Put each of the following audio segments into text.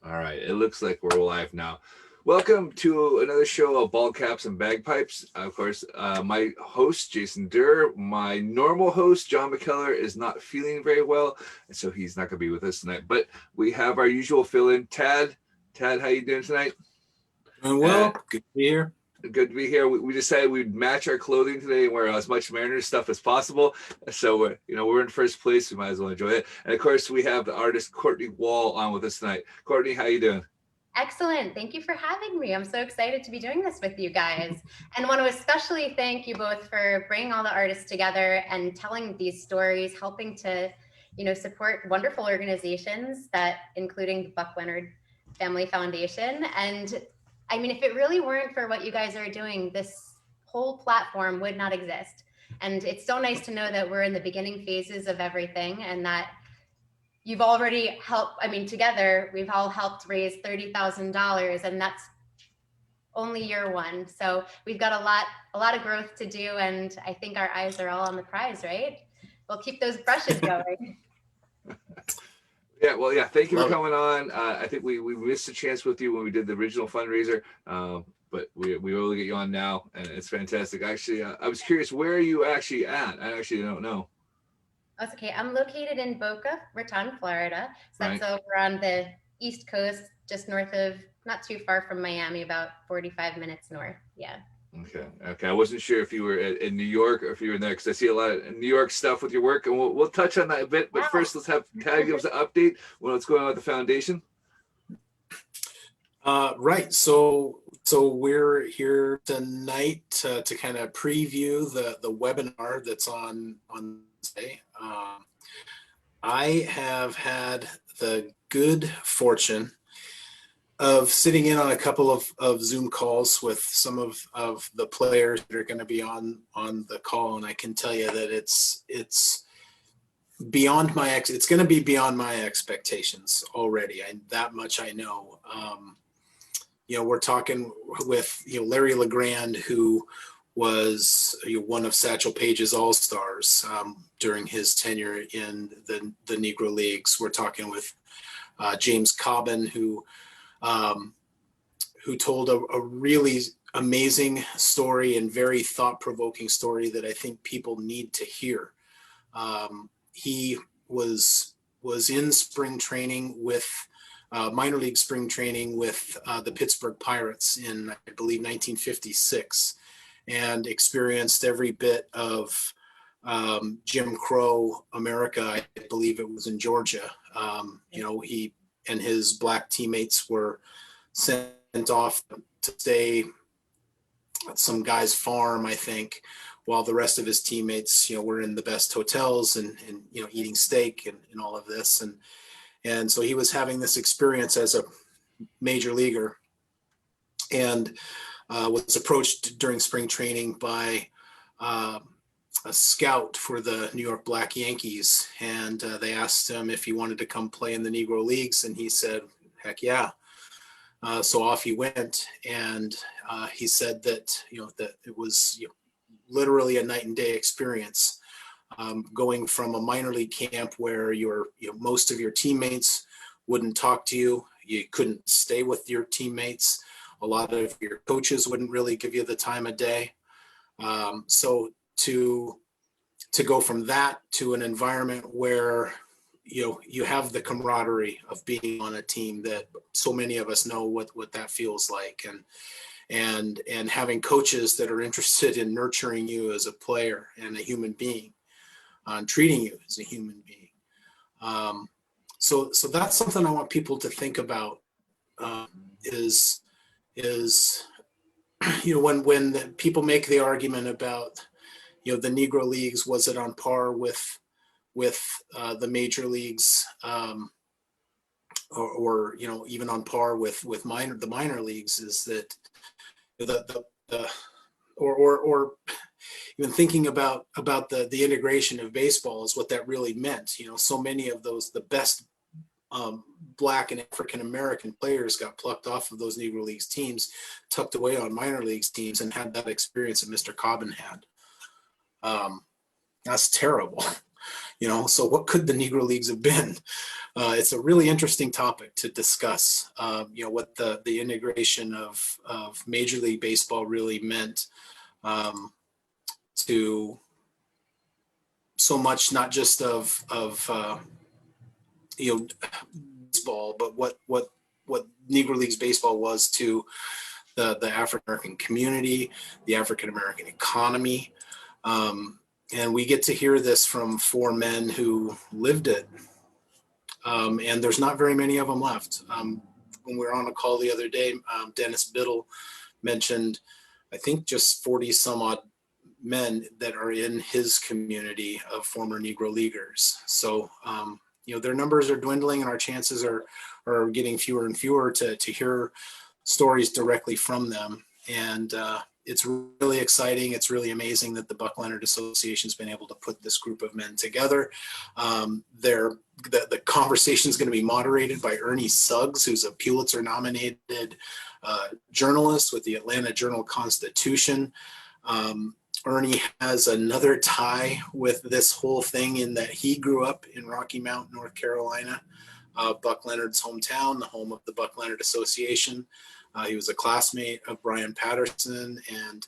All right, it looks like we're live now. Welcome to another show of Ball Caps and Bagpipes. Of course, my host, Jason Durr, my normal host, John McKellar, is not feeling very well, and so he's not going to be with us tonight. But we have our usual fill-in, Tad. Tad, how you doing tonight? Doing well. Good to be here. Good to be here. We decided we'd match our clothing today and wear as much Mariners stuff as possible. So we're in first place. We might as well enjoy it. And of course, we have the artist Courtney Wall on with us tonight. Courtney, how you doing? Excellent. Thank you for having me. I'm so excited to be doing this with you guys. And want to especially thank you both for bringing all the artists together and telling these stories, helping to, support wonderful organizations that, including the Buck Leonard Family Foundation. And I mean, if it really weren't for what you guys are doing, this whole platform would not exist. And it's so nice to know that we're in the beginning phases of everything and that you've already helped. I mean, together, we've all helped raise $30,000 and that's only year one. So we've got a lot of growth to do. And I think our eyes are all on the prize, right? We'll keep those brushes going. Yeah. Thank you for coming on. I think we missed a chance with you when we did the original fundraiser, but we will get you on now, and it's fantastic. Actually, I was curious, where are you actually at? I actually don't know. That's okay. I'm located in Boca Raton, Florida. So that's right over on the East Coast, just north of, not too far from Miami, about 45 minutes north. Yeah. Okay. I wasn't sure if you were in New York or if you were there, because I see a lot of New York stuff with your work, and we'll touch on that a bit. But first, let's have Tad give us an update on what's going on with the foundation. Right. So we're here tonight to kind of preview the webinar that's on today. I have had the good fortune of sitting in on a couple of Zoom calls with some of the players that are going to be on the call, and I can tell you that it's beyond it's going to be beyond my expectations already. That much I know. We're talking with Larry LeGrand, who was one of Satchel Paige's All-Stars during his tenure in the Negro Leagues. We're talking with James Cobbin, who told a really amazing story and very thought-provoking story that I think people need to hear. He was in spring training with minor league spring training with the Pittsburgh Pirates in, I believe, 1956, and experienced every bit of Jim Crow America. I believe it was in Georgia. He and his black teammates were sent off to stay at some guy's farm, I think, while the rest of his teammates, were in the best hotels and eating steak and all of this. And so he was having this experience as a major leaguer, and was approached during spring training by a scout for the New York Black Yankees, and they asked him if he wanted to come play in the Negro Leagues, and he said, heck yeah. So off he went, and he said that that it was literally a night and day experience, going from a minor league camp where most of your teammates wouldn't talk to you, you couldn't stay with your teammates, a lot of your coaches wouldn't really give you the time of day. So to go from that to an environment where you have the camaraderie of being on a team that so many of us know what that feels like, and having coaches that are interested in nurturing you as a player and a human being, treating you as a human being. So that's something I want people to think about, is when people make the argument about the Negro Leagues, was it on par with the major leagues, or even on par with the minor leagues, is that or even thinking about the integration of baseball is what that really meant. So many of the best Black and African American players got plucked off of those Negro Leagues teams, tucked away on minor leagues teams, and had that experience that Mr. Cobbin had. That's terrible. So what could the Negro Leagues have been? It's a really interesting topic to discuss, what the integration of Major League Baseball really meant to so much, not just of baseball, but what Negro Leagues baseball was to the African American community, the African American economy. And we get to hear this from four men who lived it. And there's not very many of them left. When we were on a call the other day, Dennis Biddle mentioned, I think, just 40 some odd men that are in his community of former Negro Leaguers. So, their numbers are dwindling, and our chances are getting fewer and fewer to hear stories directly from them. And it's really exciting. It's really amazing that the Buck Leonard Association has been able to put this group of men together. The conversation is going to be moderated by Ernie Suggs, who's a Pulitzer-nominated journalist with the Atlanta Journal-Constitution. Ernie has another tie with this whole thing in that he grew up in Rocky Mount, North Carolina, Buck Leonard's hometown, the home of the Buck Leonard Association. He was a classmate of Brian Patterson and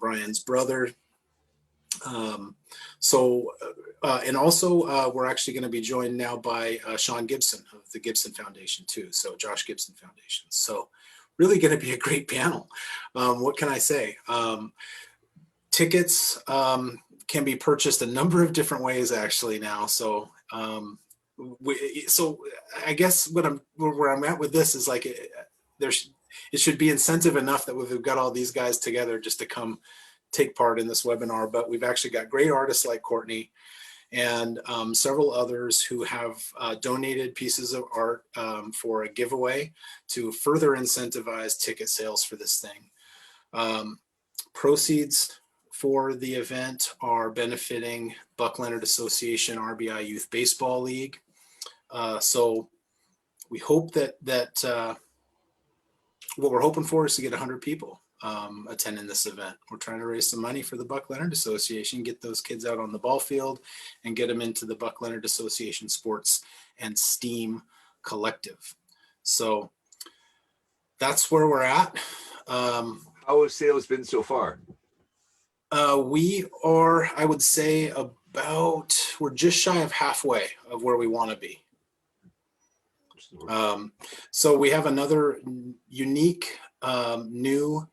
Brian's brother. And also we're actually going to be joined now by Sean Gibson of the Gibson Foundation too. So Josh Gibson Foundation. So really going to be a great panel. What can I say? Tickets can be purchased a number of different ways actually now. So I guess where I'm at with this is like it should be incentive enough that we've got all these guys together just to come take part in this webinar. But we've actually got great artists like Courtney and several others who have donated pieces of art for a giveaway to further incentivize ticket sales for this thing. Proceeds for the event are benefiting Buck Leonard Association RBI Youth Baseball League. So we hope that what we're hoping for is to get 100 people attending this event. We're trying to raise some money for the Buck Leonard Association, get those kids out on the ball field and get them into the Buck Leonard Association Sports and STEAM Collective. So that's where we're at. How have sales been so far? We are, I would say, we're just shy of halfway of where we want to be. So we have another unique new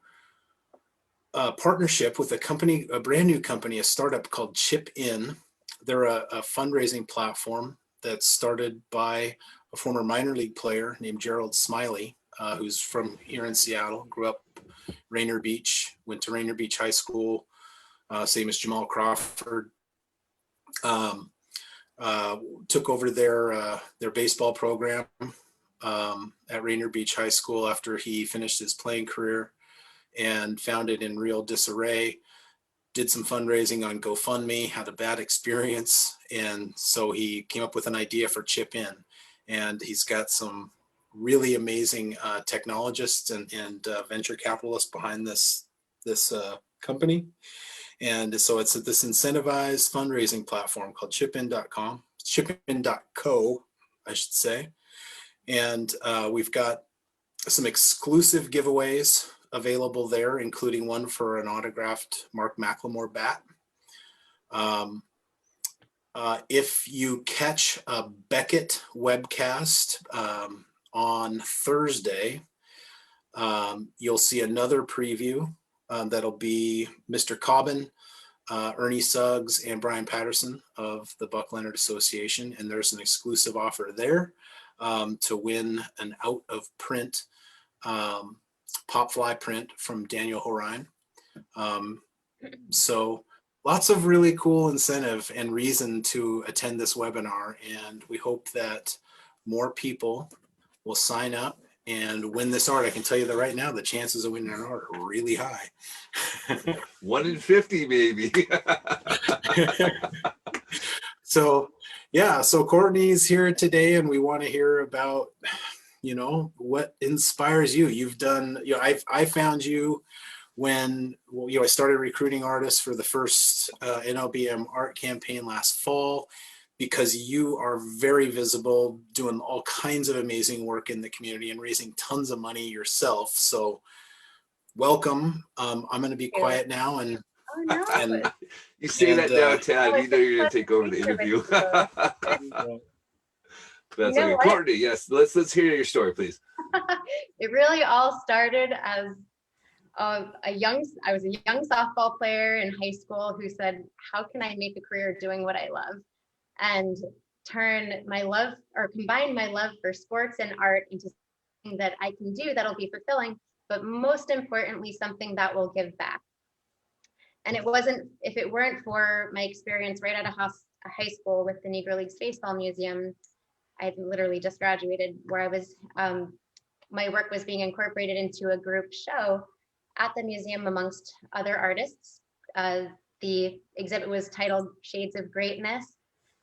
partnership with a brand new company, a startup called Chip In. They're a fundraising platform that's started by a former minor league player named Gerald Smiley, who's from here in Seattle, grew up Rainier Beach, went to Rainier Beach High School, same as Jamal Crawford. Took over their baseball program at Rainier Beach High School after he finished his playing career, and found it in real disarray. Did some fundraising on GoFundMe, had a bad experience, and so he came up with an idea for Chip In. And he's got some really amazing technologists and venture capitalists behind this company. And so it's this incentivized fundraising platform called chipin.com, chipin.co, I should say. And we've got some exclusive giveaways available there, including one for an autographed Mark McLemore bat. If you catch a Beckett webcast on Thursday, you'll see another preview. That'll be Mr. Cobbin, Ernie Suggs, and Brian Patterson of the Buck Leonard Association. And there's an exclusive offer there to win an out-of-print pop fly print from Daniel Horine. So lots of really cool incentive and reason to attend this webinar. And we hope that more people will sign up and win this art. I can tell you that right now, the chances of winning an art are really high. 1 in 50, maybe. So Courtney's here today, and we want to hear about, what inspires you. You've done, I found you when, I started recruiting artists for the first NLBMArt campaign last fall. because you are very visible, doing all kinds of amazing work in the community and raising tons of money yourself. So welcome. I'm going to be quiet now and Oh no. and You say that now, Tad. You know you're going to take over the Picture with interview. you. That's You know okay. what? Courtney, yes. Let's hear your story, please. It really all started as I was a young softball player in high school who said, how can I make a career doing what I love? And turn my love or combine my love for sports and art into something that I can do that'll be fulfilling, but most importantly, something that will give back. And it wasn't, if it weren't for my experience right out of high school with the Negro Leagues Baseball Museum, I literally just graduated, where I was, my work was being incorporated into a group show at the museum amongst other artists. The exhibit was titled Shades of Greatness.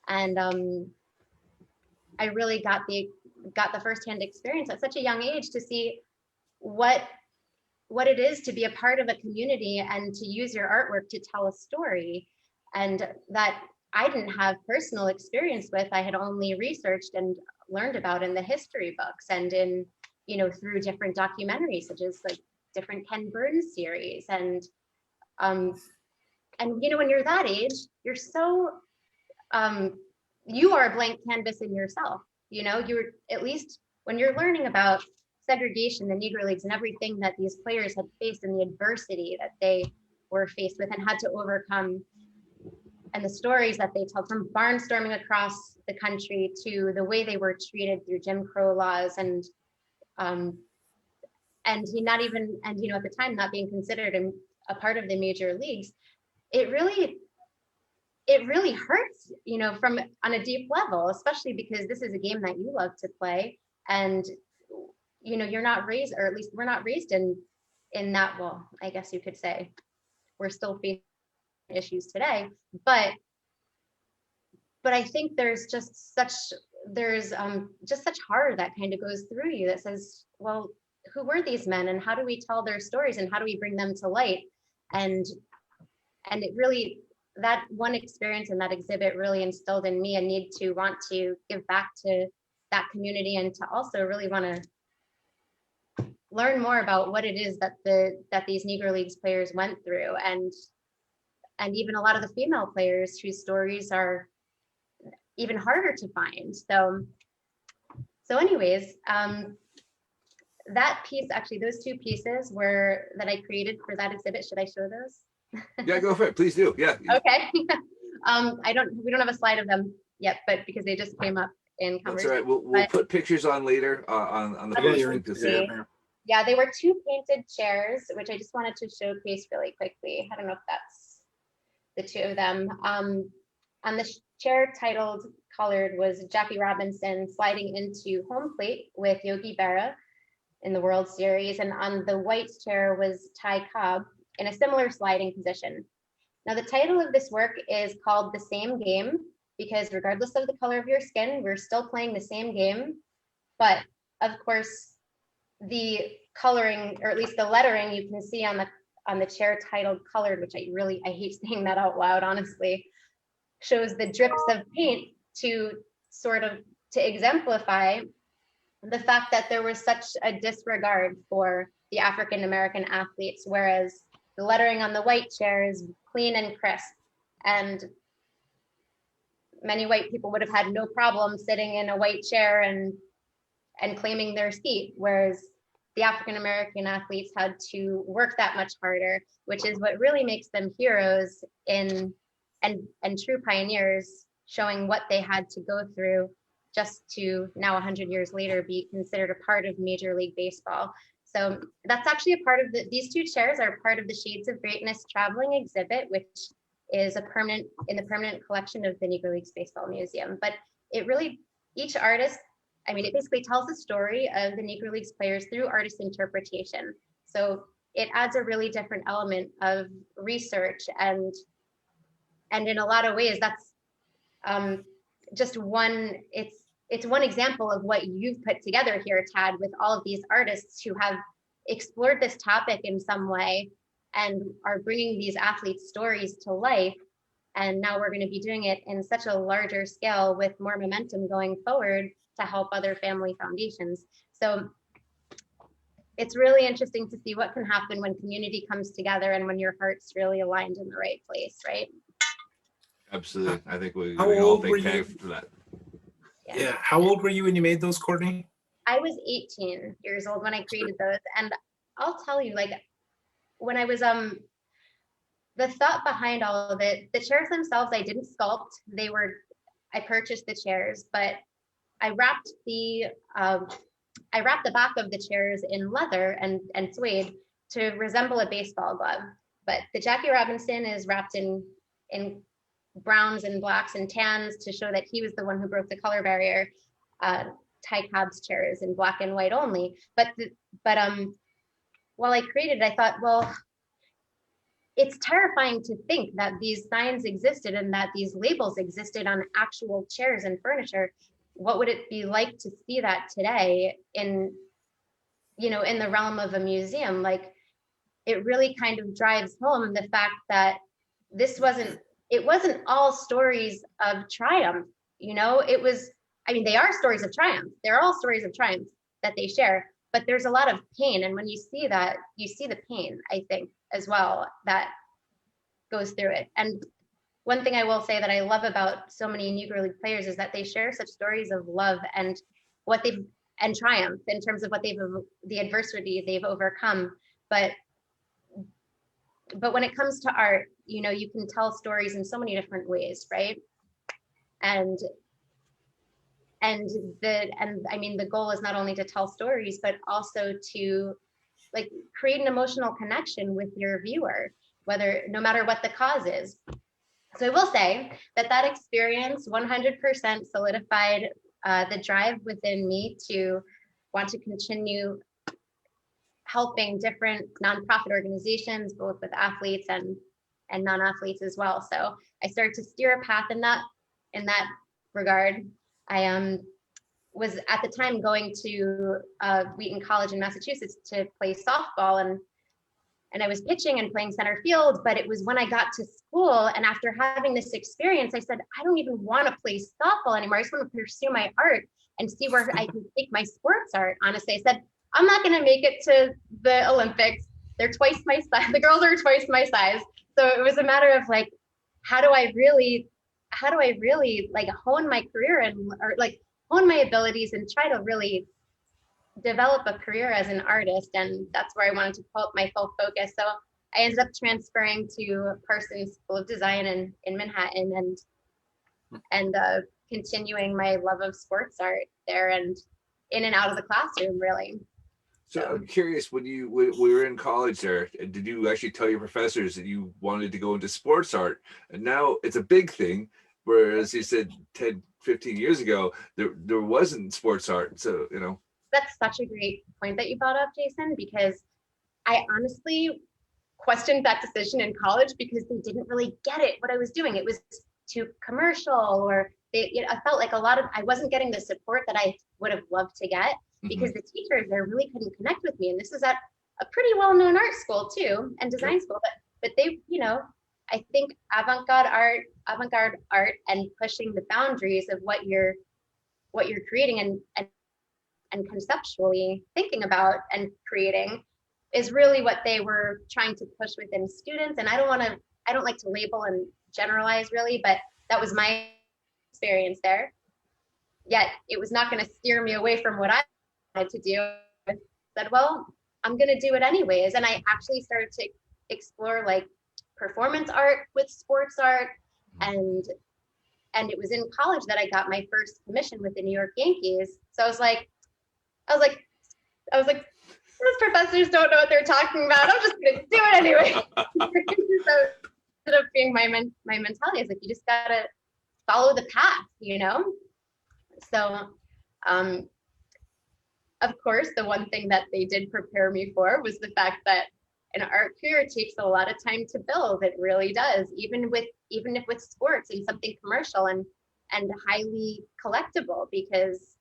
And I really got the firsthand experience at such a young age to see what it is to be a part of a community and to use your artwork to tell a story, and that I didn't have personal experience with. I had only researched and learned about in the history books and in, through different documentaries, such as like different Ken Burns series. And when you're that age, you're so, you are a blank canvas in yourself. You're, at least when you're learning about segregation, the Negro Leagues, and everything that these players had faced and the adversity that they were faced with and had to overcome, and the stories that they tell, from barnstorming across the country to the way they were treated through Jim Crow laws, and not even, at the time not being considered a part of the major leagues. It really hurts, from on a deep level, especially because this is a game that you love to play, and you're not raised, or at least we're not raised in that. Well, I guess you could say we're still facing issues today, but I think there's just such horror that kind of goes through you that says, well, who were these men, and how do we tell their stories, and how do we bring them to light? And it really, that one experience and that exhibit really instilled in me a need to want to give back to that community, and to also really want to learn more about what it is that these Negro Leagues players went through, and even a lot of the female players whose stories are even harder to find. So anyways, that piece, actually, those two pieces that I created for that exhibit. Should I show those? Yeah, go for it. Please do. Yeah. Okay. We don't have a slide of them yet, but because they just came up in conversation. That's all right. We'll put pictures on later on the post. Yeah, they were two painted chairs, which I just wanted to showcase really quickly. I don't know if that's the two of them. On the chair titled Colored was Jackie Robinson sliding into home plate with Yogi Berra in the World Series. And on the white chair was Ty Cobb in a similar sliding position. Now, the title of this work is called The Same Game, because regardless of the color of your skin, we're still playing the same game. But of course, the coloring, or at least the lettering, you can see on the chair titled Colored, which I hate saying that out loud, honestly, shows the drips of paint to exemplify the fact that there was such a disregard for the African American athletes, whereas the lettering on the white chair is clean and crisp, and many white people would have had no problem sitting in a white chair and claiming their seat, whereas the African American athletes had to work that much harder, which is what really makes them heroes and true pioneers, showing what they had to go through just to now 100 years later be considered a part of Major League Baseball. So that's actually a part of these two chairs are part of the Shades of Greatness traveling exhibit, which is in the permanent collection of the Negro Leagues Baseball Museum. But it really, each artist, it basically tells the story of the Negro Leagues players through artist interpretation. So it adds a really different element of research, and in a lot of ways, that's just one, it's one example of what you've put together here, Tad, with all of these artists who have explored this topic in some way and are bringing these athletes' stories to life. And now we're going to be doing it in such a larger scale with more momentum going forward to help other family foundations. So it's really interesting to see what can happen when community comes together and when your heart's really aligned in the right place, right? Absolutely. I think we How all old were thank you? Kay for that. Yeah. How old were you when you made those, Courtney? I was 18 years old when I created those. And I'll tell you, like, when I was, the thought behind all of it, the chairs themselves, I didn't sculpt. I purchased the chairs, but I wrapped the back of the chairs in leather and suede to resemble a baseball glove. But the Jackie Robinson is wrapped in browns and blacks and tans to show that he was the one who broke the color barrier. Ty Cobb's chair is in black and white only. But while I created it, I thought, well, it's terrifying to think that these signs existed and that these labels existed on actual chairs and furniture. What would it be like to see that today in the realm of a museum? Like, it really kind of drives home the fact that it wasn't all stories of triumph. They are stories of triumph. They're all stories of triumph that they share, but there's a lot of pain. And when you see that, you see the pain, I think, as well, that goes through it. And one thing I will say that I love about so many Negro League players is that they share such stories of love and triumph in terms of the adversity they've overcome. But when it comes to art, you can tell stories in so many different ways, right? And the goal is not only to tell stories, but also to create an emotional connection with your viewer, no matter what the cause is. So I will say that experience 100% solidified the drive within me to want to continue helping different nonprofit organizations, both with athletes and non-athletes as well. So I started to steer a path in that regard. I was at the time going to Wheaton College in Massachusetts to play softball, and I was pitching and playing center field. But it was when I got to school, and after having this experience, I said, I don't even want to play softball anymore. I just want to pursue my art and see where I can take my sports art. Honestly, I said, I'm not going to make it to the Olympics. They're twice my size. The girls are twice my size. So it was a matter of how do I really hone my career or hone my abilities and try to really develop a career as an artist. And that's where I wanted to put my full focus. So I ended up transferring to Parsons School of Design in Manhattan and continuing my love of sports art there and in and out of the classroom, really. So I'm curious, when we were in college there, did you actually tell your professors that you wanted to go into sports art? And now it's a big thing, whereas you said 10, 15 years ago, there wasn't sports art. So, That's such a great point that you brought up, Jason, because I honestly questioned that decision in college because they didn't really get it, what I was doing. It was too commercial, or I felt like I wasn't getting the support that I would have loved to get. Because the teachers there really couldn't connect with me. And this is at a pretty well-known art school too, and design school, but they, I think avant-garde art and pushing the boundaries of what you're creating and conceptually thinking about and creating is really what they were trying to push within students. And I don't like to label and generalize really, but that was my experience there. Yet it was not going to steer me away from what I wanted to do. I said, well, I'm going to do it anyways. And I actually started to explore performance art with sports art. And it was in college that I got my first commission with the New York Yankees. So I was like, those professors don't know what they're talking about. I'm just going to do it anyway. So it ended up being my mentality is you just got to follow the path, So, of course, the one thing that they did prepare me for was the fact that an art career takes a lot of time to build. It really does, even if with sports and something commercial and highly collectible, because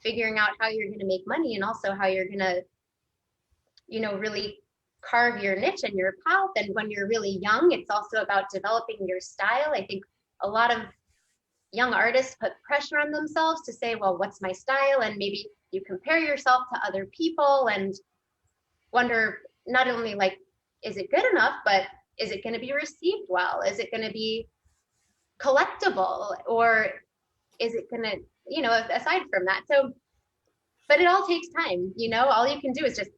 figuring out how you're going to make money and also how you're going to, really carve your niche and your path. And when you're really young, it's also about developing your style. I think a lot of young artists put pressure on themselves to say, well, what's my style? And maybe you compare yourself to other people and wonder not only like, is it good enough, but is it going to be received well? Is it going to be collectible? Or is it going to, you know, aside from that? So, but it all takes time, you know, all you can do is just,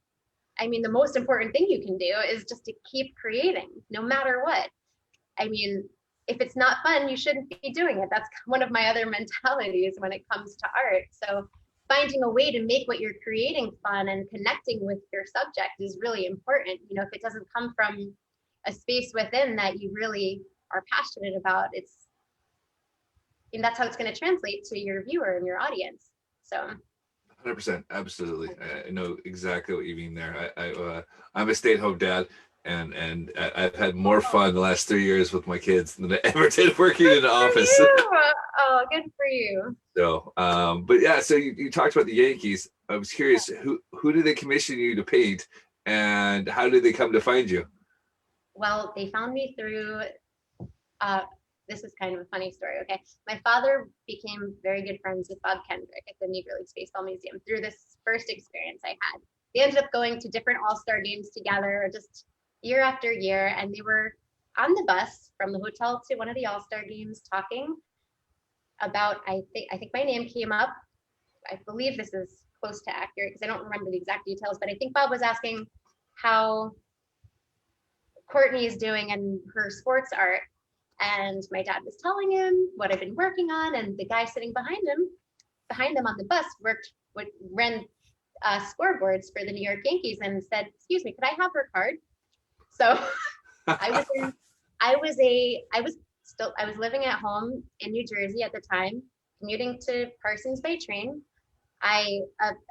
I mean, the most important thing you can do is just to keep creating no matter what. I mean, if it's not fun, you shouldn't be doing it. That's one of my other mentalities when it comes to art. So finding a way to make what you're creating fun and connecting with your subject is really important. You know, if it doesn't come from a space within that you really are passionate about, and that's how it's going to translate to your viewer and your audience. So 100%, absolutely. I know exactly what you mean there. I'm a stay-at-home dad, and I've had more fun the last 3 years with my kids than I ever did working in an office. Oh, good for you. So, but yeah, so you talked about the Yankees. I was curious, who did they commission you to paint, and how did they come to find you? Well, they found me through, this is kind of a funny story, okay? My father became very good friends with Bob Kendrick at the Negro Leagues Baseball Museum through this first experience I had. They ended up going to different all-star games together just year after year, and they were on the bus from the hotel to one of the all-star games talking about, I think my name came up. I believe this is close to accurate because I don't remember the exact details, but I think Bob was asking how Courtney is doing in her sports art. And my dad was telling him what I've been working on, and the guy sitting behind them on the bus ran scoreboards for the New York Yankees and said, "Excuse me, could I have her card?" So I was living at home in New Jersey at the time, commuting to Parsons by train.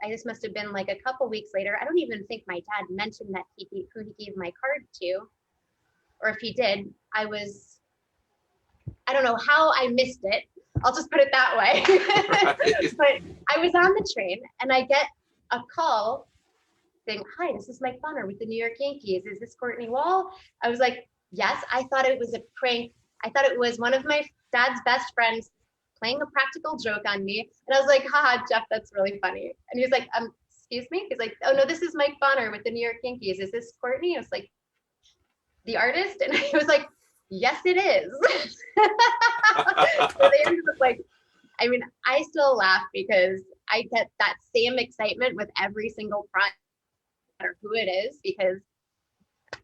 This must have been like a couple weeks later. I don't even think my dad mentioned that who he gave my card to, or if he did, I don't know how I missed it. I'll just put it that way. Right. But I was on the train and I get a call saying, "Hi, this is Mike Bonner with the New York Yankees. Is this Courtney Wall?" I was like, "Yes." I thought it was a prank. I thought it was one of my dad's best friends playing a practical joke on me. And I was like, "Haha, Jeff, that's really funny." And he was like, "Excuse me?" He's like, "Oh no, this is Mike Bonner with the New York Yankees. Is this Courtney?" I was like, "The artist?" And he was like, "Yes, it is." So they ended up like, I mean, I still laugh because I get that same excitement with every single project, no matter who it is, because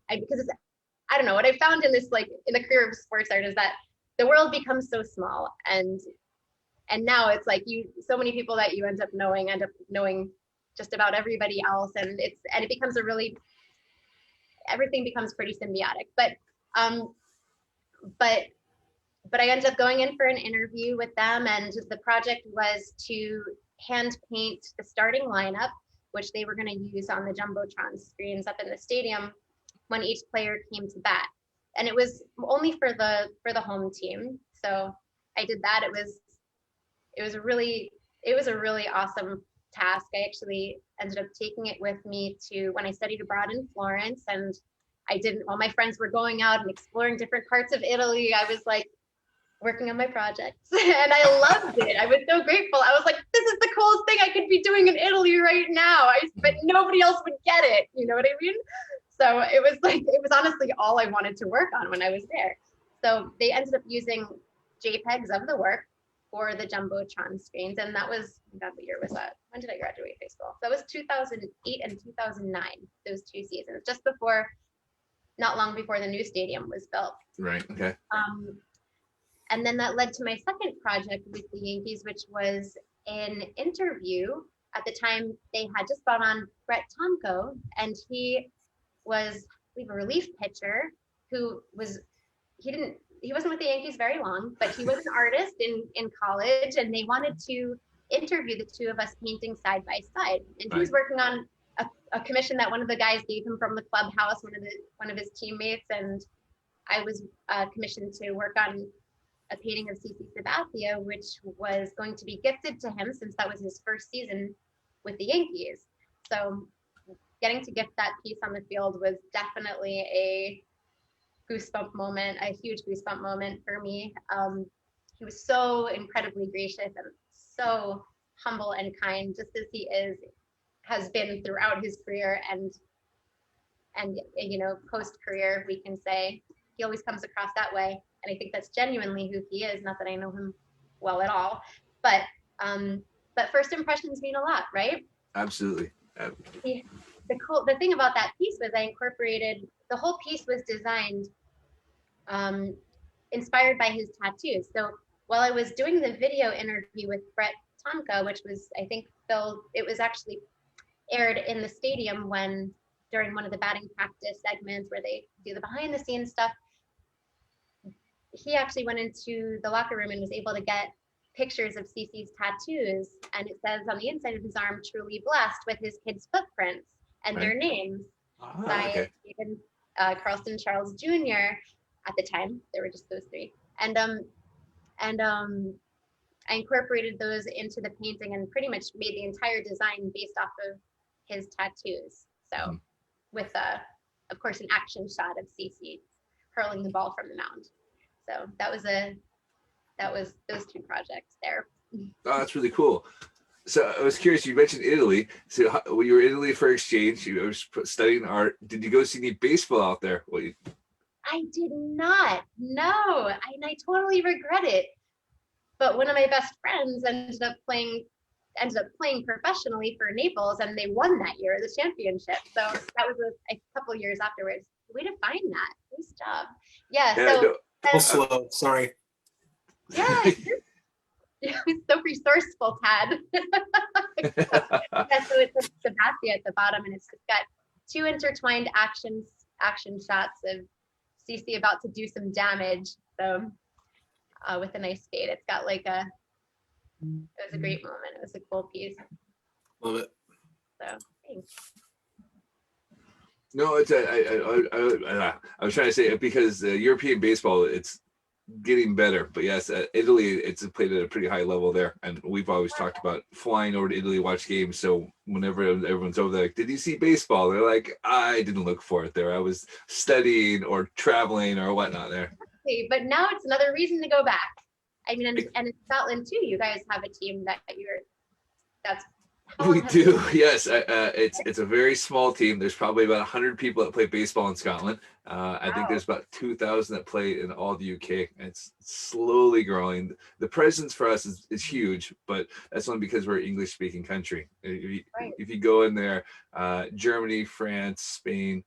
it's, I don't know, what I found in this, like in the career of sports art, is that the world becomes so small, and now it's like so many people that you end up knowing just about everybody else, and it becomes everything becomes pretty symbiotic. But I ended up going in for an interview with them, and the project was to hand paint the starting lineup, which they were going to use on the Jumbotron screens up in the stadium when each player came to bat. And it was only for the home team. So I did that. It was a really awesome task. I actually ended up taking it with me to when I studied abroad in Florence, and while my friends were going out and exploring different parts of Italy, I was like working on my projects and I loved it. I was so grateful. I was like, this is the coolest thing I could be doing in Italy right now. But nobody else would get it. You know what I mean? So it was honestly all I wanted to work on when I was there. So they ended up using JPEGs of the work for the Jumbotron screens. And that was, God, what year was that? When did I graduate high school? That was 2008 and 2009, those 2 seasons, not long before the new stadium was built. Right. Okay. And then that led to my second project with the Yankees, which was an interview. At the time, they had just brought on Brett Tomko, and he was, I believe, a relief pitcher he wasn't with the Yankees very long, but he was an artist in college, and they wanted to interview the two of us painting side by side. And he was working on a commission that one of the guys gave him from the clubhouse, one of his teammates, and I was commissioned to work on a painting of CC Sabathia, which was going to be gifted to him since that was his first season with the Yankees. So getting to gift that piece on the field was definitely a goosebump moment, a huge goosebump moment for me. He was so incredibly gracious and so humble and kind, just as he has been throughout his career and post career, we can say. He always comes across that way, and I think that's genuinely who he is. Not that I know him well at all, but first impressions mean a lot, right? Absolutely. The thing about that piece was I incorporated, the whole piece was designed inspired by his tattoos. So while I was doing the video interview with Brett Tonka, which was, I think, it was actually aired in the stadium during one of the batting practice segments where they do the behind the scenes stuff. He actually went into the locker room and was able to get pictures of CeCe's tattoos, and it says on the inside of his arm, "Truly blessed," with his kids' footprints and their names by Stephen Carlson Charles Jr. At the time, there were just those three, and I incorporated those into the painting and pretty much made the entire design based off of his tattoos. So, with of course, an action shot of CeCe hurling the ball from the mound. So that was those two projects there. Oh, that's really cool. So I was curious, you mentioned Italy. So when you were in Italy for exchange, you were studying art. Did you go see any baseball out there? I did not. No, and I totally regret it. But one of my best friends ended up playing professionally for Naples, and they won that year, the championship. So that was a couple of years afterwards. Way to find that. Nice job. Yeah. Slow. Sorry. Yeah. You're so resourceful, Tad. So it's the Sebastian at the bottom, and it's got two intertwined action shots of CeCe about to do some damage. So with a nice fade, it's got it was a great moment. It was a cool piece. Love it. So thanks. No, I was trying to say, because European baseball, it's getting better, but yes, Italy, it's played at a pretty high level there, and we've always talked about flying over to Italy to watch games. So whenever everyone's over there, like, did you see baseball? They're like, I didn't look for it there. I was studying or traveling or whatnot there. But now it's another reason to go back. I mean, and in Scotland too, you guys have a team that's. We do, yes. It's a very small team. There's probably about 100 people that play baseball in Scotland. I think there's about 2,000 that play in all the UK. It's slowly growing. The presence for us is huge, but that's only because we're an English-speaking country. If you go in there, Germany, France, Spain,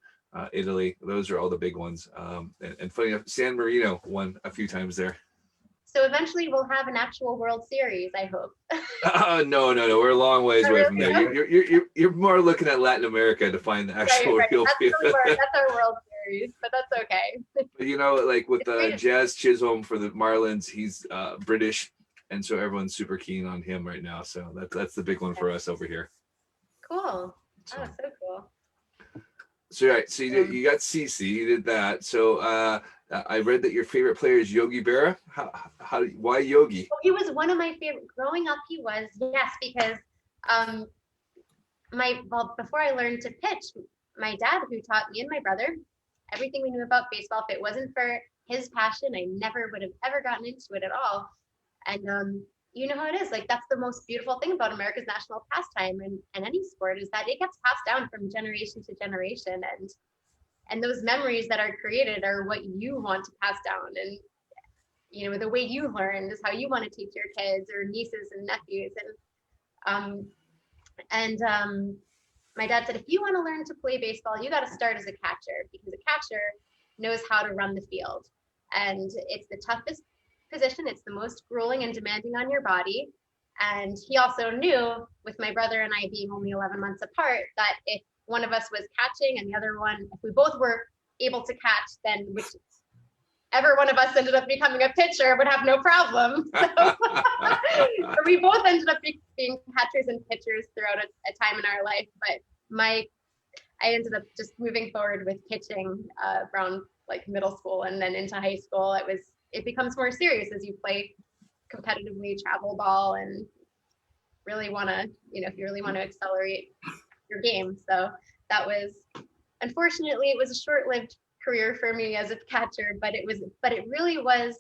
Italy, those are all the big ones. And funny enough, San Marino won a few times there. So eventually we'll have an actual World Series, I hope. No. We're a long ways away from there. You're more looking at Latin America to find the actual real field. That's our World Series, but that's okay. But like with Jazz Chisholm for the Marlins, he's British, and so everyone's super keen on him right now. So that's the big one for us over here. Cool. So cool. So right, so you got CeCe, you did that. So I read that your favorite player is Yogi Berra. Why Yogi? Well, he was one of my favorite. Growing up, he was, yes, because before I learned to pitch, my dad, who taught me and my brother everything we knew about baseball, if it wasn't for his passion, I never would have ever gotten into it at all. And you know how it is. Like, that's the most beautiful thing about America's national pastime and any sport, is that it gets passed down from generation to generation, and those memories that are created are what you want to pass down. And the way you learn is how you want to teach your kids or nieces and nephews. And my dad said, if you want to learn to play baseball, you got to start as a catcher, because a catcher knows how to run the field, and it's the toughest position. It's the most grueling and demanding on your body. And he also knew, with my brother and I being only 11 months apart, that if one of us was catching and the other one, if we both were able to catch, then whichever one of us ended up becoming a pitcher would have no problem. So we both ended up being catchers and pitchers throughout a time in our life. But I ended up just moving forward with pitching around like middle school, and then into high school. It becomes more serious as you play competitively travel ball and really want to, if you really want to accelerate your game. So that was, unfortunately, it was a short-lived career for me as a catcher, but it really was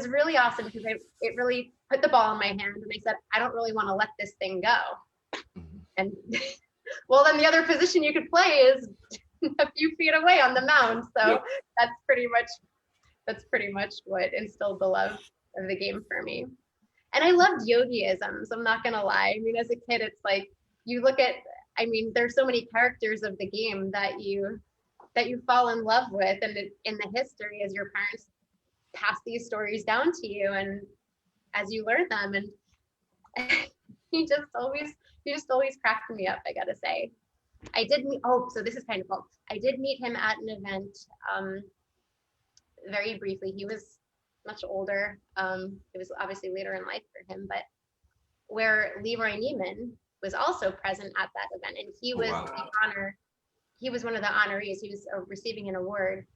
really awesome because it really put the ball in my hand, and I said, I don't really want to let this thing go. And well, then the other position you could play is a few feet away on the mound. So yep. that's pretty much what instilled the love of the game for me. And I loved Yogiisms. I'm not gonna lie. I mean, as a kid, it's like you look at. I mean, there's so many characters of the game that you fall in love with, and in the history as your parents pass these stories down to you, and as you learn them, and he just always cracked me up, I gotta say. I did meet, so this is kind of cool. I did meet him at an event very briefly. He was much older. It was obviously later in life for him, but where Leroy Neiman was also present at that event, and he was he was one of the honorees. He was receiving an award.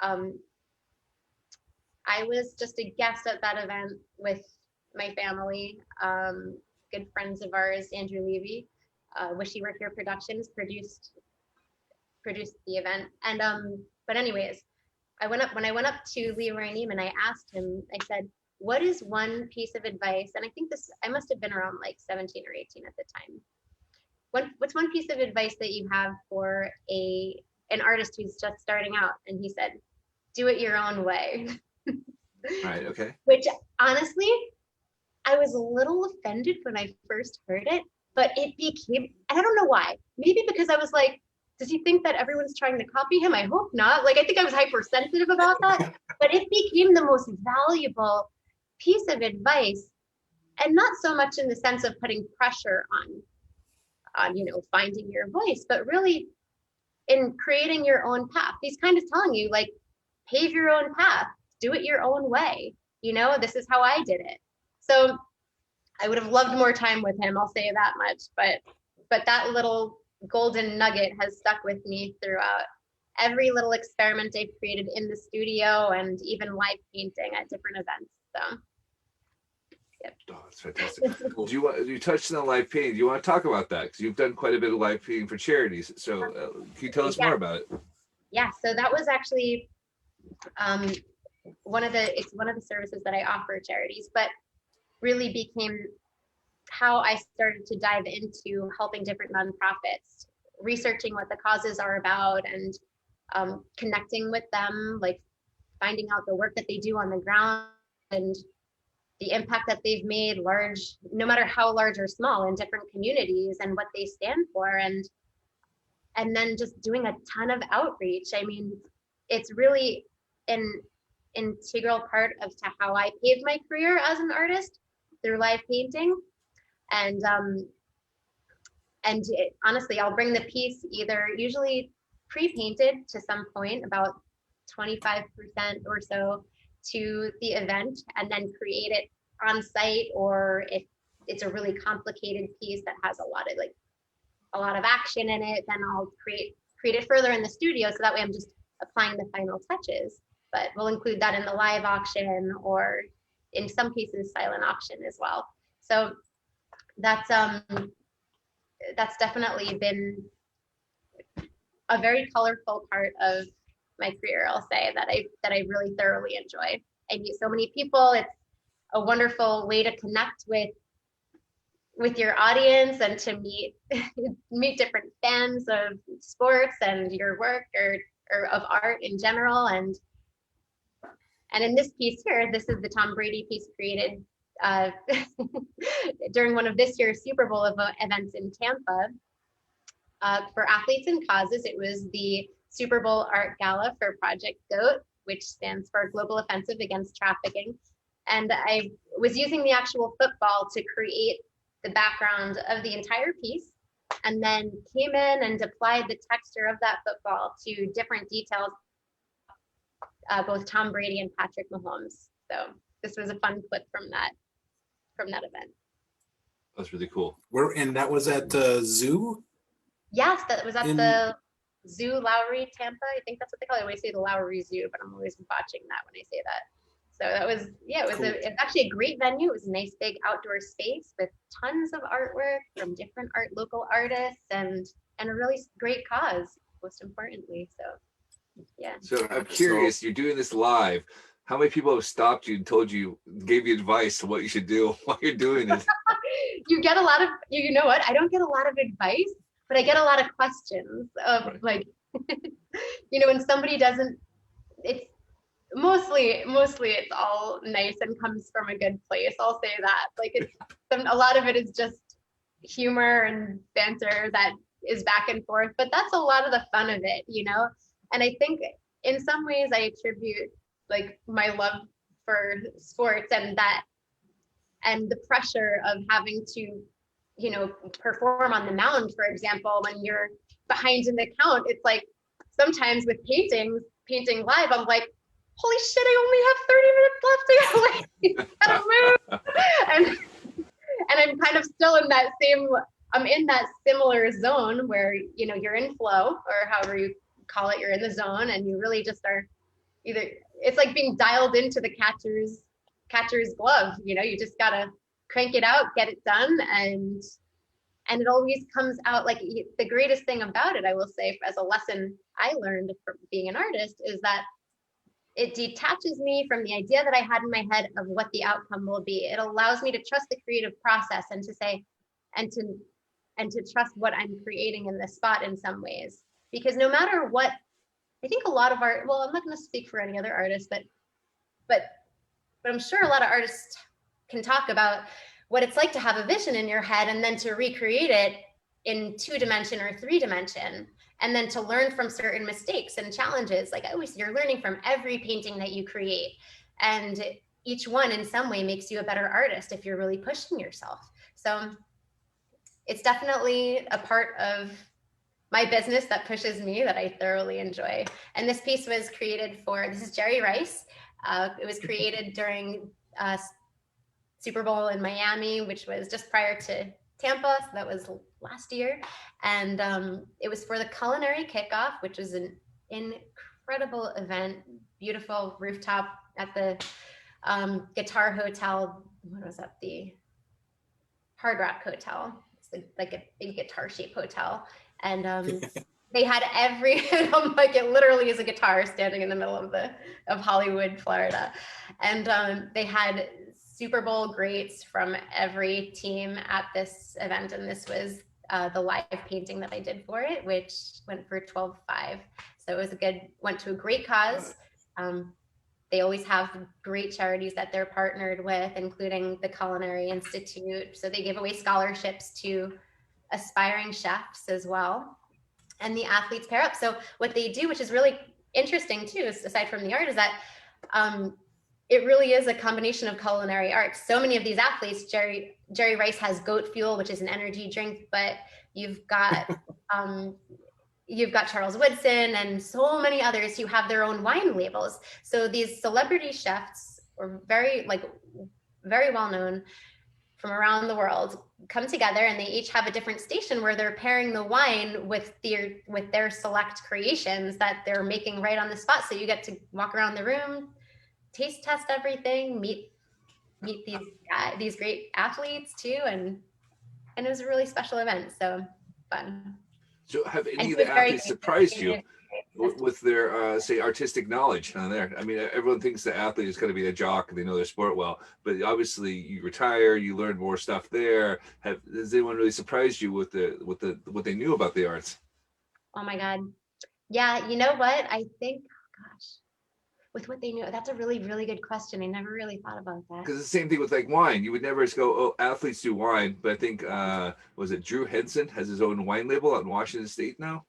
I was just a guest at that event with my family. Good friends of ours, Andrew Levy, Wish You Were Here Productions, produced the event. And but anyways, when I went up to Leroy Neiman, I asked him, I said, what is one piece of advice? And I think I must have been around like 17 or 18 at the time. What's one piece of advice that you have for an artist who's just starting out? And he said, do it your own way. Right, okay. Which honestly, I was a little offended when I first heard it, but it became, and I don't know why, maybe because I was like, does he think that everyone's trying to copy him? I hope not. Like, I think I was hypersensitive about that, but it became the most valuable piece of advice, and not so much in the sense of putting pressure on finding your voice, but really in creating your own path. He's kind of telling you, like, pave your own path, do it your own way. This is how I did it. So I would have loved more time with him, I'll say that much, but that little golden nugget has stuck with me throughout every little experiment I've created in the studio and even live painting at different events. So yep. Oh, that's fantastic. You touched on the live painting. Do you want to talk about that? Because you've done quite a bit of live painting for charities. So can you tell us more about it? Yeah, so that was actually one of the services that I offer charities, but really became how I started to dive into helping different nonprofits, researching what the causes are about, and connecting with them, like finding out the work that they do on the ground and the impact that they've made, no matter how large or small, in different communities, and what they stand for, and then just doing a ton of outreach. I mean, it's really an integral part of how I paved my career as an artist, through live painting. And honestly, I'll bring the piece either usually pre-painted to some point, about 25% or so, to the event, and then create it on site. Or if it's a really complicated piece that has a lot of action in it, then I'll create it further in the studio, so that way I'm just applying the final touches. But we'll include that in the live auction, or in some cases silent auction as well. So that's definitely been a very colorful part of my career, I'll say, that I really thoroughly enjoy. I meet so many people. It's a wonderful way to connect with your audience, and to meet different fans of sports and your work, or of art in general. And in this piece here, this is the Tom Brady piece created during one of this year's Super Bowl events in Tampa. For Athletes and Causes, it was the Super Bowl Art Gala for Project GOAT, which stands for Global Offensive Against Trafficking. And I was using the actual football to create the background of the entire piece, and then came in and applied the texture of that football to different details, both Tom Brady and Patrick Mahomes. So this was a fun clip from that event. That's really cool. And that was at the zoo? Yes, that was at the Zoo Lowry, Tampa. I think that's what they call it. I always say the Lowry Zoo, but I'm always botching that when I say that. So that was, it was cool. It was actually a great venue. It was a nice big outdoor space with tons of artwork from different local artists, and a really great cause, most importantly. So yeah. So I'm curious, you're doing this live. How many people have stopped you and told you, gave you advice on what you should do while you're doing it? You get a lot of, you know what? I don't get a lot of advice, but I get a lot of questions of Right. like, when somebody doesn't, it's mostly it's all nice and comes from a good place. I'll say that. Like a lot of it is just humor and banter that is back and forth, but that's a lot of the fun of it, And I think in some ways I attribute like my love for sports and the pressure of having to, perform on the mound, for example, when you're behind in the count. It's like sometimes with painting live, I'm like, holy shit, I only have 30 minutes left to go. Like, gotta move. And I'm kind of still in that similar zone where, you're in flow, or however you call it, you're in the zone, and you really just are it's like being dialed into the catcher's glove. You just gotta crank it out, get it done, and it always comes out. Like, the greatest thing about it, I will say, as a lesson I learned from being an artist, is that it detaches me from the idea that I had in my head of what the outcome will be. It allows me to trust the creative process and to say, and to trust what I'm creating in this spot in some ways. Because no matter what, I think a lot of art, well, I'm not going to speak for any other artists, but I'm sure a lot of artists can talk about what it's like to have a vision in your head and then to recreate it in 2-dimension or 3-dimension, and then to learn from certain mistakes and challenges. Like I always, you're learning from every painting that you create, and each one in some way makes you a better artist if you're really pushing yourself. So it's definitely a part of my business that pushes me, that I thoroughly enjoy. And this piece was created this is Jerry Rice. It was created during Super Bowl in Miami, which was just prior to Tampa. So that was last year. And it was for the culinary kickoff, which was an incredible event, beautiful rooftop at the Guitar Hotel. What was that? The Hard Rock Hotel. It's like a big guitar-shaped hotel. And they had like, it literally is a guitar standing in the middle of Hollywood, Florida. And they had Super Bowl greats from every team at this event. And this was the live painting that I did for it, which went for $12,500. So it was went to a great cause. They always have great charities that they're partnered with, including the Culinary Institute. So they give away scholarships to aspiring chefs as well. And the athletes pair up. So what they do, which is really interesting too, aside from the art, is that it really is a combination of culinary arts. So many of these athletes, Jerry Rice has Goat Fuel, which is an energy drink, but you've got Charles Woodson and so many others who have their own wine labels. So these celebrity chefs are very well known from around the world, come together, and they each have a different station where they're pairing the wine with their select creations that they're making right on the spot. So you get to walk around the room, taste test everything, meet these great athletes too, and it was a really special event. So fun. So have any of the athletes surprised you with their, say, artistic knowledge on there? I mean, everyone thinks the athlete is going to be a jock and they know their sport well, but obviously you retire, you learn more stuff there. Has anyone really surprised you with what they knew about the arts? Oh my God. Yeah, you know what? I think, gosh, with what they knew, that's a really, really good question. I never really thought about that. Because it's the same thing with like wine. You would never just go, oh, athletes do wine. But I think, was it Drew Henson has his own wine label out in Washington State now?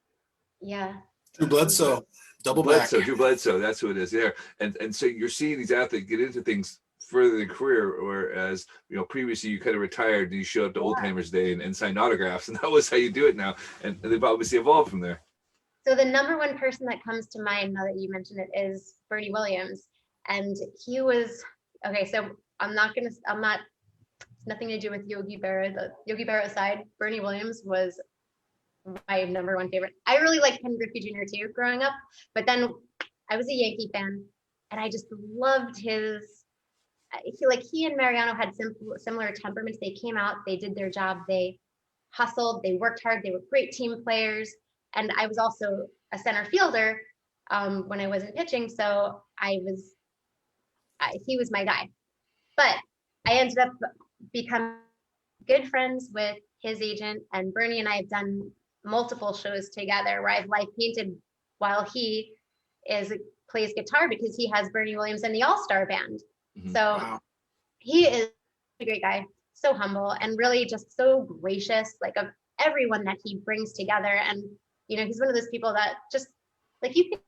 Yeah. Drew Bledsoe, double Bledsoe, back. Drew Bledsoe, that's who it is there. And so you're seeing these athletes get into things further in career, whereas, previously you kind of retired and you showed up to Old Timers Day and signed autographs, and that was how you do it now. And they've obviously evolved from there. So the number one person that comes to mind now that you mentioned it is Bernie Williams. And he was, okay, so it's nothing to do with Yogi Berra. The Yogi Berra aside, Bernie Williams was my number one favorite. I really liked Ken Griffey Jr. too growing up, but then I was a Yankee fan and I just loved he and Mariano had similar temperaments. They came out, they did their job, they hustled, they worked hard, they were great team players. And I was also a center fielder when I wasn't pitching. So he was my guy. But I ended up becoming good friends with his agent, and Bernie and I have done multiple shows together where I've live painted while he plays guitar, because he has Bernie Williams and the All-Star Band. Mhm. So Wow. he is a great guy, so humble, and really just so gracious, like, of everyone that he brings together. And he's one of those people that just, like, you can,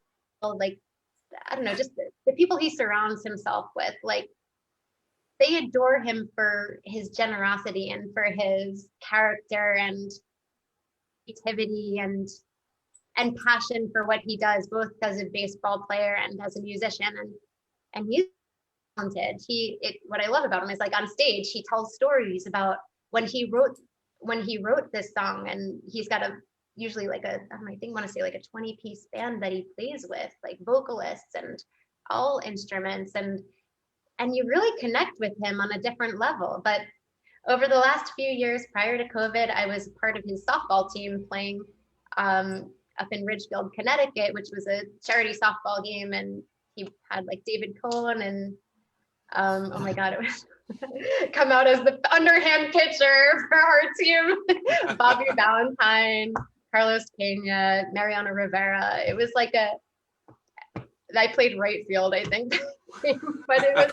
like, I don't know, just the people he surrounds himself with, like, they adore him for his generosity and for his character and creativity and passion for what he does, both as a baseball player and as a musician. And he's talented. What I love about him is, like, on stage, he tells stories about when he wrote this song, and he's got usually like I want to say like a 20-piece band that he plays with, like vocalists and all instruments, and you really connect with him on a different level. But over the last few years prior to COVID, I was part of his softball team playing up in Ridgefield, Connecticut, which was a charity softball game. And he had, like, David Cohn and oh my God, it was come out as the underhand pitcher for our team. Bobby Valentine, Carlos Pena, Mariano Rivera. It was like I played right field, I think. But it was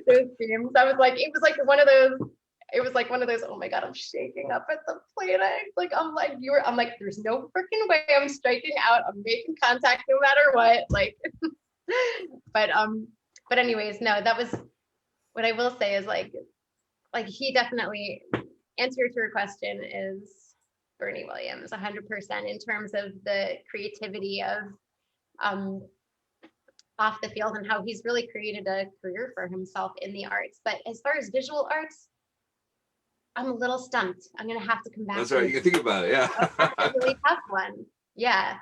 those teams. It was like one of those, oh my God, I'm shaking up at the plate. I'm like, there's no freaking way I'm striking out. I'm making contact no matter what. Like, but anyways, no, that was what I will say is, like he definitely, answer to your question is Bernie Williams 100% in terms of the creativity of off the field, and how he's really created a career for himself in the arts. But as far as visual arts, I'm a little stumped. I'm gonna have to come back. That's right. You can think about it. Yeah. That's a really tough one. Yeah.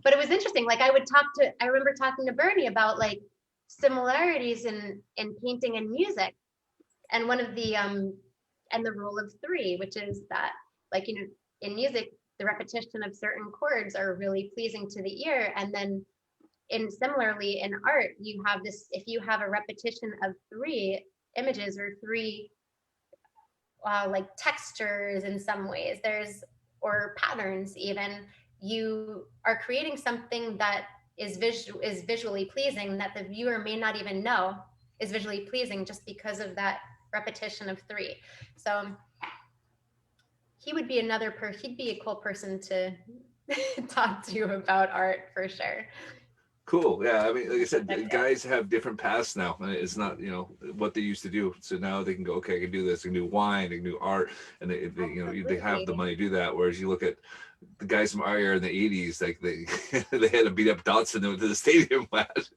But it was interesting. Like, I remember talking to Bernie about, like, similarities in painting and music. And one of the and the rule of three, which is that, like, in music, the repetition of certain chords are really pleasing to the ear. And then similarly in art, you have this, if you have a repetition of three images or three like textures in some ways, or patterns even, you are creating something that is visually pleasing, that the viewer may not even know is visually pleasing, just because of that repetition of three. So he would be he'd be a cool person to talk to about art, for sure. Cool. Yeah. I mean, like I said, guys have different paths now. It's not, what they used to do. So now they can go, okay, I can do this. I can do wine, I can do art, and they have the money to do that. Whereas you look at the guys from our era in the 80s, like they they had to beat up Dotson to the stadium last,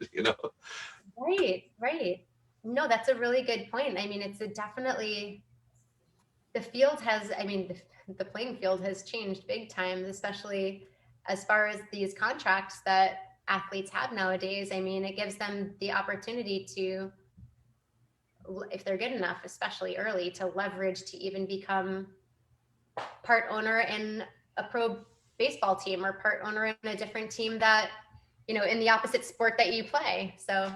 Right. No, that's a really good point. I mean, it's definitely, the field has, the playing field has changed big time, especially as far as these contracts that athletes have nowadays. I mean, it gives them the opportunity to, if they're good enough, especially early, to leverage to even become part owner in a pro baseball team, or part owner in a different team that, in the opposite sport that you play. So,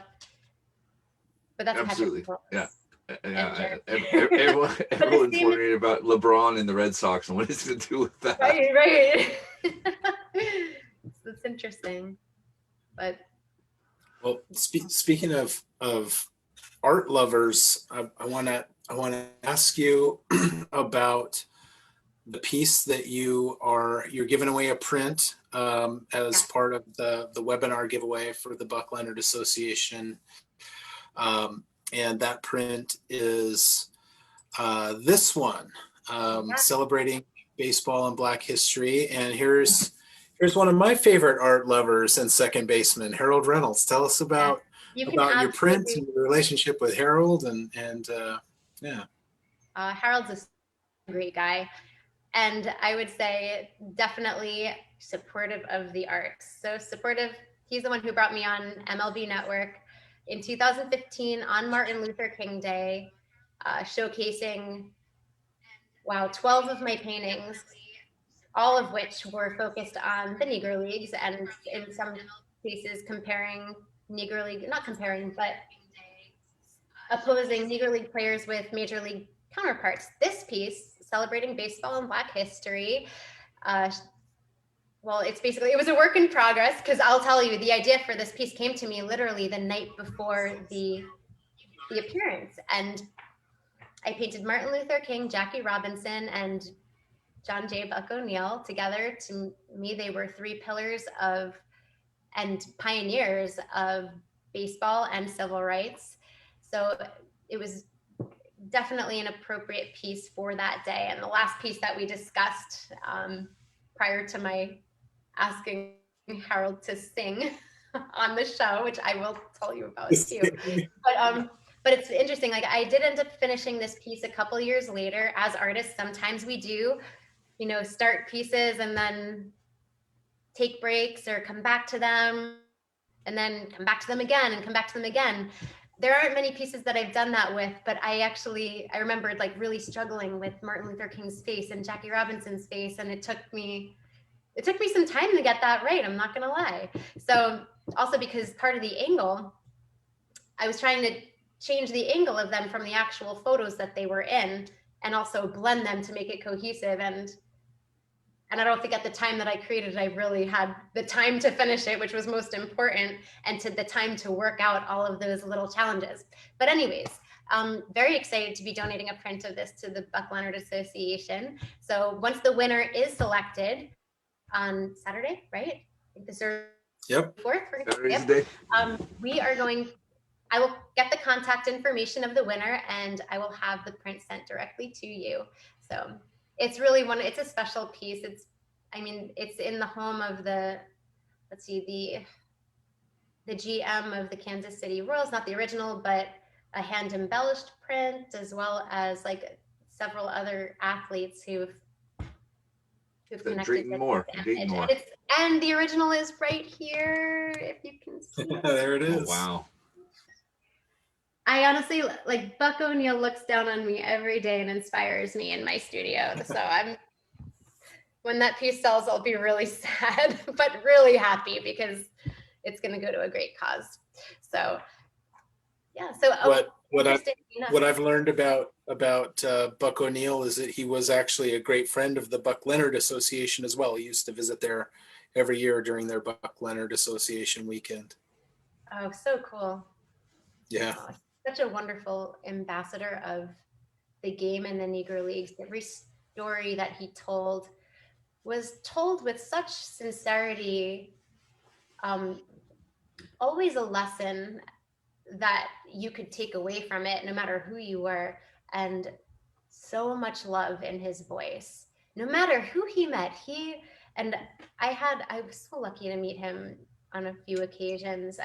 but that's absolutely. Yeah. Everyone's wondering about LeBron and the Red Sox and what he's going to do with that. Right. That's interesting. But well, speaking of art lovers, I want to ask you about the piece that you're giving away a print as part of the webinar giveaway for the Buck Leonard Association. And that print is this one, celebrating baseball and Black history. And here's one of my favorite art lovers and second baseman, Harold Reynolds. Tell us about your print and your relationship with Harold, and yeah. Harold's a great guy, and I would say definitely supportive of the arts. So supportive. He's the one who brought me on MLB Network in 2015 on Martin Luther King Day, showcasing wow, 12 of my paintings, all of which were focused on the Negro Leagues, and in some cases comparing Negro League, not comparing, but opposing Negro League players with Major League counterparts. This piece, celebrating baseball and Black history, well, it was a work in progress, because I'll tell you, the idea for this piece came to me literally the night before the appearance. And I painted Martin Luther King, Jackie Robinson, and John J. Buck O'Neill together. To me, they were three pillars and pioneers of baseball and civil rights. So it was definitely an appropriate piece for that day. And the last piece that we discussed prior to my asking Harold to sing on the show, which I will tell you about too. But it's interesting. Like, I did end up finishing this piece a couple years later. As artists, sometimes we do, start pieces and then take breaks or come back to them and then come back to them again and come back to them again. There aren't many pieces that I've done that with, but I remembered like really struggling with Martin Luther King's face and Jackie Robinson's face. And it took me some time to get that right. I'm not going to lie. So also because part of the angle, I was trying to change the angle of them from the actual photos that they were in and also blend them to make it cohesive. And I don't think at the time that I created it, I really had the time to finish it, which was most important, and to the time to work out all of those little challenges. But anyways, very excited to be donating a print of this to the Buck Leonard Association. So once the winner is selected on Saturday, right? I think this is Yep. 4th. Saturday's the day. I will get the contact information of the winner, and I will have the print sent directly to you. So it's really it's a special piece. It's in the home of the GM of the Kansas City Royals, not the original, but a hand embellished print, as well as like several other athletes who've connected with more. this image. And the original is right here, if you can see it. There it is. Oh, wow. I honestly, like, Buck O'Neill looks down on me every day and inspires me in my studio. So when that piece sells, I'll be really sad, but really happy because it's going to go to a great cause. So, yeah. So what I've learned about Buck O'Neill is that he was actually a great friend of the Buck Leonard Association as well. He used to visit there every year during their Buck Leonard Association weekend. Oh, so cool. Yeah. Oh, such a wonderful ambassador of the game and the Negro Leagues. Every story that he told was told with such sincerity, always a lesson that you could take away from it, no matter who you were, and so much love in his voice. No matter who he met, I was so lucky to meet him on a few occasions.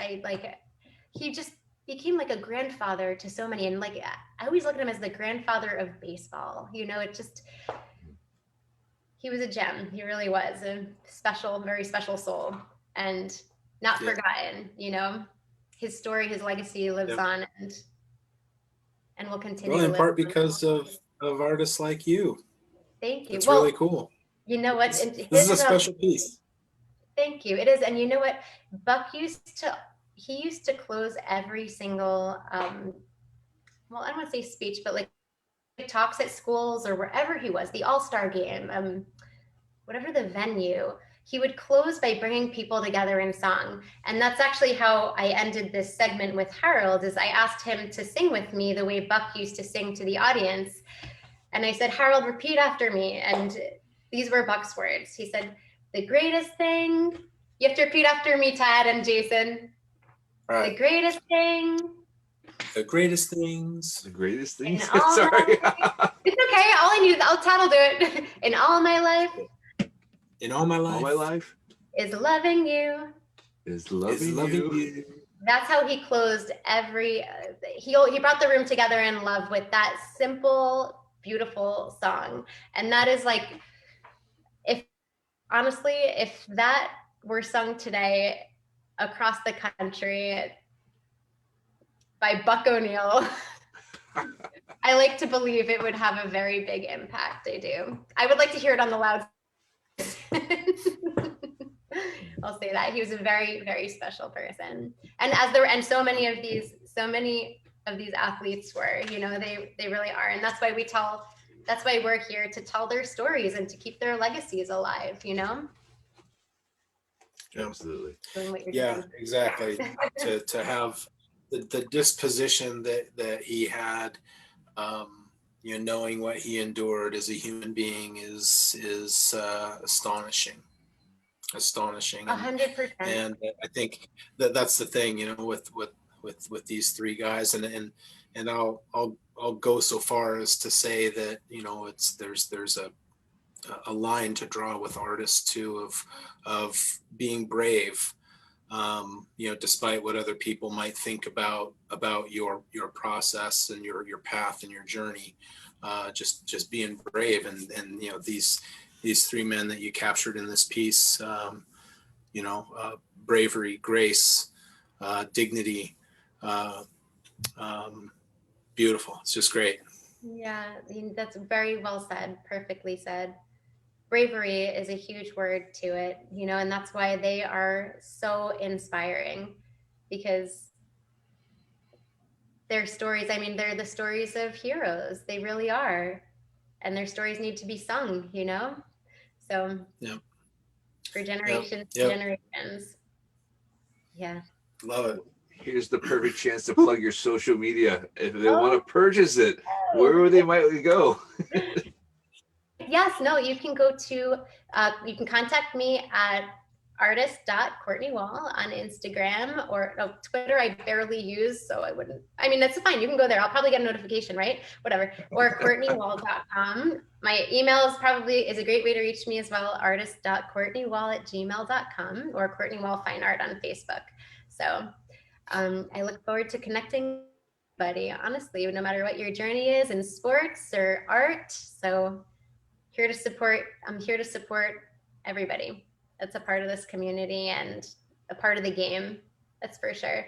He just became like a grandfather to so many, and like I always look at him as the grandfather of baseball. He was a gem. He really was a special, very special soul, and not forgotten. His story, his legacy lives on, and will continue. Well, in part because of artists like you. Thank you. It's really cool. You know what? This is a special piece. Thank you. It is, and you know what? Buck used to close every single, I don't want to say speech, but like talks at schools or wherever he was, the All-Star game, whatever the venue, he would close by bringing people together in song. And that's actually how I ended this segment with Harold, is I asked him to sing with me the way Buck used to sing to the audience. And I said, Harold, repeat after me. And these were Buck's words. He said, the greatest thing, you have to repeat after me, Tad and Jason. All right. The greatest thing. The greatest things. The greatest things. Sorry. It's okay. Tad will do it. In all my life. In all my life. All my life. Is loving you. Is loving you. That's how he closed every, he brought the room together in love with that simple, beautiful song. And that is like, if that were sung today across the country by Buck O'Neill, I like to believe it would have a very big impact. I do. I would like to hear it on the loud. I'll say that he was a very, very special person. And so many of these athletes were, they really are. And that's why we're here to tell their stories and to keep their legacies alive, Absolutely. Yeah, exactly. to have the disposition that he had, knowing what he endured as a human being is astonishing. 100%. And I think that's the thing, with these three guys, and I'll go so far as to say that there's a line to draw with artists too of being brave, despite what other people might think about your process and your path and your journey, just being brave, and these three men that you captured in this piece, bravery, grace, dignity, beautiful. It's just great. Yeah, that's very well said, perfectly said. Bravery is a huge word to it, and that's why they are so inspiring, because their stories, they're the stories of heroes. They really are. And their stories need to be sung, So Yep. For generations Yep. and generations. Yeah. Love it. Here's the perfect chance to plug your social media. If they want to purchase it, where they might go. Yes, no, you can go to, you can contact me at artist.courtneywall on Instagram, or Twitter I barely use, so that's fine. You can go there. I'll probably get a notification, right? Whatever. Or courtneywall.com. My email is a great way to reach me as well, artist.courtneywall@gmail.com, or Courtney Wall Fine Art on Facebook. So I look forward to connecting, buddy, honestly, no matter what your journey is in sports or art. So I'm here to support everybody that's a part of this community and a part of the game. That's for sure.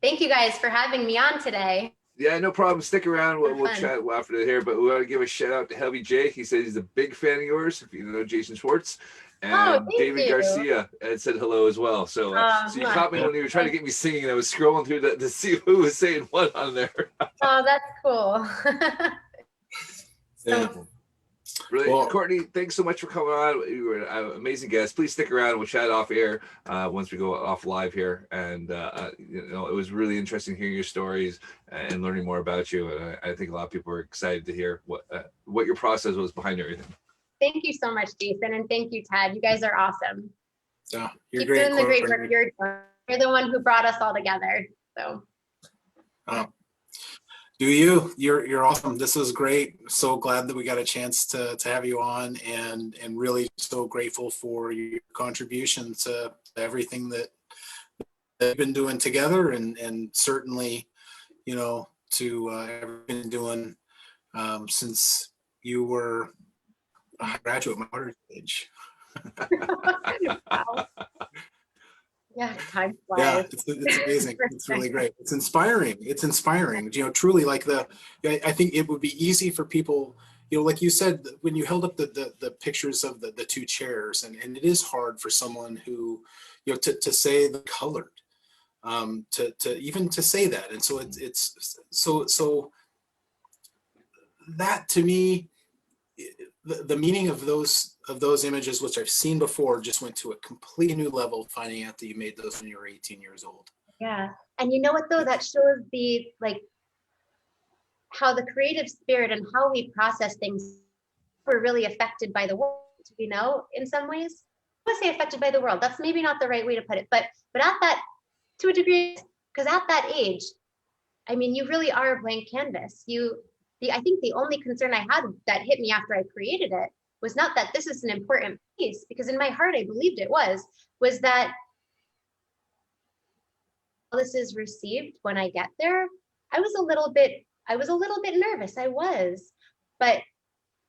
Thank you guys for having me on today. Yeah, no problem. Stick around. We'll chat after here, but we want to give a shout out to Helby Jake. He said he's a big fan of yours, if you know Jason Schwartz. And David Garcia had said hello as well. So, so you caught me when you were trying to get me singing. I was scrolling through that to see who was saying what on there. Oh, that's cool. Really, well, Courtney, thanks so much for coming on. You were an amazing guest. Please stick around. We'll chat off air once we go off live here. And it was really interesting hearing your stories and learning more about you. And I think a lot of people are excited to hear what your process was behind everything. Thank you so much, Jason, and thank you, Tad. You guys are awesome. Yeah, you're Keep great. Doing the great work you're doing. You're the one who brought us all together. So. You're awesome. This is great. So glad that we got a chance to have you on, and really so grateful for your contribution to everything that we've been doing together, and certainly, to everything doing since you were a graduate my daughter's age. Wow. Yeah, time flies. Yeah, it's amazing. It's really great. It's inspiring. Truly, I think it would be easy for people, like you said, when you held up the pictures of the two chairs, and it is hard for someone who, to say the colored, to even to say that. And so it's so that, to me, the meaning of those images, which I've seen before, just went to a completely new level, finding out that you made those when you were 18 years old. Yeah. And you know what, though? That shows how the creative spirit and how we process things were really affected by the world, in some ways. I would say affected by the world. That's maybe not the right way to put it, but at that, to a degree, because at that age, you really are a blank canvas. I think the only concern I had that hit me after I created it was not that this is an important piece, because in my heart I believed it was that this is received when I get there. I was a little bit nervous. I was, but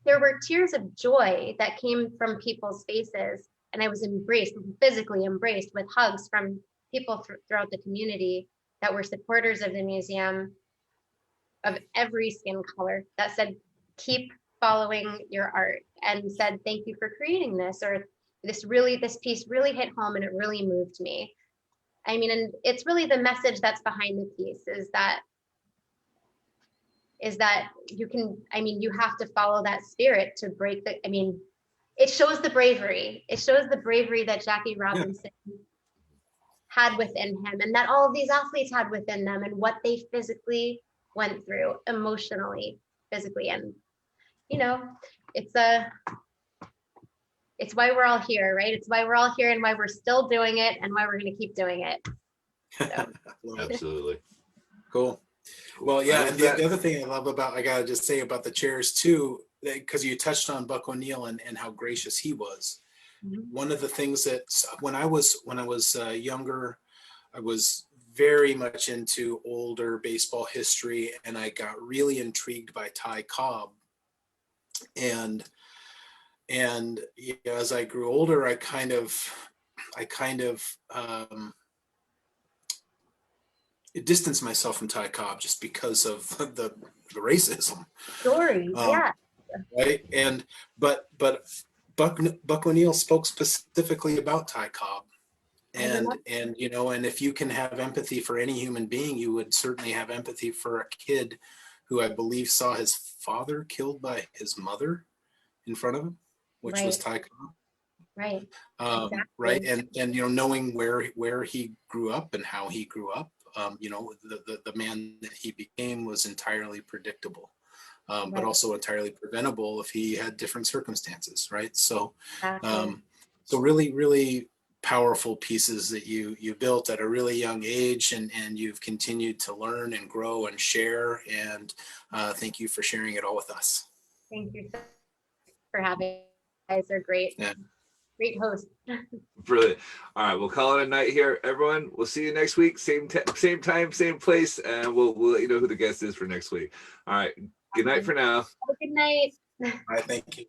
there were tears of joy that came from people's faces, and I was physically embraced with hugs from people throughout the community that were supporters of the museum. of every skin color that said, keep following your art, and said, thank you for creating this, or this piece really hit home and it really moved me. I mean, and it's really the message that's behind the piece is that you can, I mean, you have to follow that spirit to break the, I mean, it shows the bravery. It shows the bravery that Jackie Robinson had within him, and that all of these athletes had within them, and what they physically went through, emotionally, physically. And, you know, it's why we're all here, right? It's why we're all here and why we're still doing it and why we're going to keep doing it. So. Absolutely. Cool. Well, yeah, and the other thing I love about, I gotta just say about the chairs too, because you touched on Buck O'Neill and how gracious he was. Mm-hmm. One of the things that when I was younger, I was very much into older baseball history, and I got really intrigued by Ty Cobb. And you know, as I grew older, I kind of distance myself from Ty Cobb just because of the racism. Stories, yeah. Right, and but Buck O'Neill spoke specifically about Ty Cobb, and you know, and if you can have empathy for any human being, you would certainly have empathy for a kid who I believe saw his father killed by his mother in front of him, which was Ty Cobb. Right. Exactly. Right, and you know, knowing where he grew up and how he grew up. You know, the man that he became was entirely predictable, but also entirely preventable if he had different circumstances, right? So, so really, really powerful pieces that you built at a really young age, and you've continued to learn and grow and share. And thank you for sharing it all with us. Thank you for having me. You guys are great. Yeah. Great host. Brilliant. All right, we'll call it a night here, everyone. We'll see you next week, same time, same place, and we'll let you know who the guest is for next week. All right. Good night for now. Good night. All right. Thank you.